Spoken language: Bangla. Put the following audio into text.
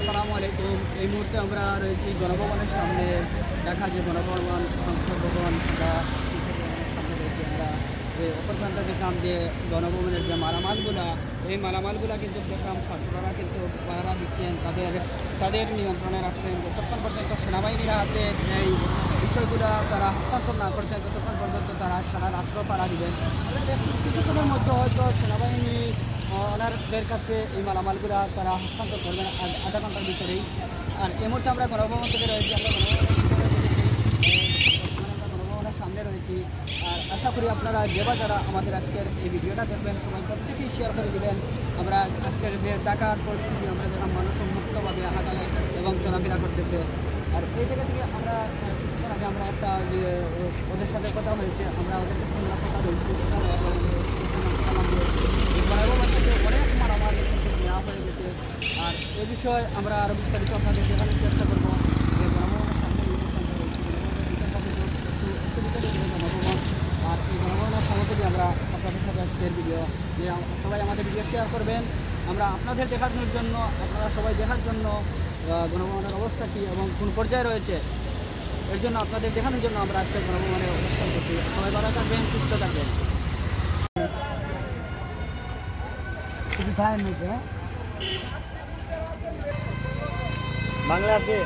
আসসালামু আলাইকুম। এই মুহূর্তে আমরা রয়েছি গণভবনের সামনে। দেখা যে গণভবন সংসদ ভবন আমরা সামনে রয়েছি। আমরা যে অপর প্রান্তে দেখলাম যে গণভবনের যে মালামালগুলা, এই মালামালগুলা কিন্তু দেখলাম ছাত্ররা কিন্তু পাহারা দিচ্ছেন, তাদের নিয়ন্ত্রণে রাখছেন। যতক্ষণ পর্যন্ত সেনাবাহিনীর হাতে এই বিষয়গুলো তারা হস্তান্তর না করছেন ততক্ষণ পর্যন্ত তারা সারা রাত্র পাহারা দিবেন। কিছুক্ষণের মধ্যে হয়তো সেনাবাহিনী ওনারদের কাছে এই মালামালগুলা তারা হস্তান্তর করবেন আধা ঘন্টার ভিতরেই। আর এই মুহূর্তে আমরা গণভবন থেকে রয়েছি, আমরা গণভবনের সামনে রয়েছি। আর আশা করি আপনারা যারা আমাদের আজকের এই ভিডিওটা দেখবেন সবাই প্রত্যেকেই শেয়ার করে দেবেন। আমরা আজকের যে ঢাকার পরিস্থিতি আমরা দেখলাম মানুষ মুক্তভাবে হাঁটালে এবং চলাফেরা করতেছে। আর এই জায়গা থেকে আমরা কিছুক্ষণ আগে আমরা একটা যে ওদের সাথে কথা হয়েছে, আমরা ওদের কাছে কথা বলছি। অনেক মারামারি নেওয়া হয়ে গেছে। আর এ বিষয়ে আমরা আরও বিস্তারিত আপনাদের দেখানোর চেষ্টা করবো। যে গণভবনের সামনে গণভবন, আর এই গণভবনের সমাজে আমরা আপনাদের সাথে আজকের ভিডিও যে সবাই আমাদের ভিডিও শেয়ার করবেন। আমরা আপনাদের দেখানোর জন্য, আপনারা সবাই দেখার জন্য গণভবনের অবস্থা কী এবং কোন পর্যায়ে রয়েছে এর জন্য আপনাদের দেখানোর জন্য আমরা আজকের গণভবনের অবস্থান করছি। সবাই ভালো থাকবেন, সুস্থ থাকবেন। বাংলা আছে।